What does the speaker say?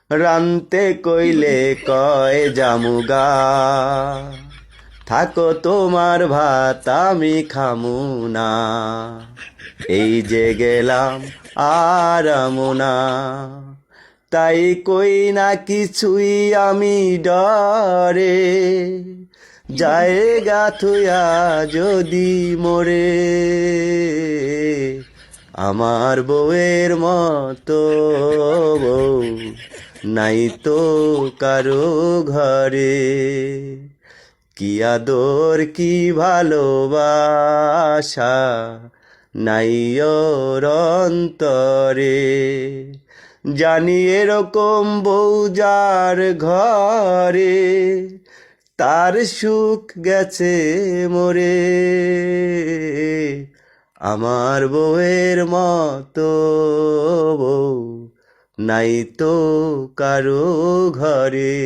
রানতে কইলে কয় জামুগা, থাকো তোমার ভাত আমি খামু না, এই যে গেলাম আর আমুনা। তাই কই না কিছুই আমি ডরে, জায়গা থুয়া যদি মোরে, আমার বউয়ের মতো বউ নাই তো কারো ঘরে। কি আদর কি ভালোবাসা নাই ওর অন্তরে, জানি এরকম বউ যার ঘরে, তার সুখ গেছে মরে। আমার বউয়ের মতো বউ নাই তো কারো ঘরে।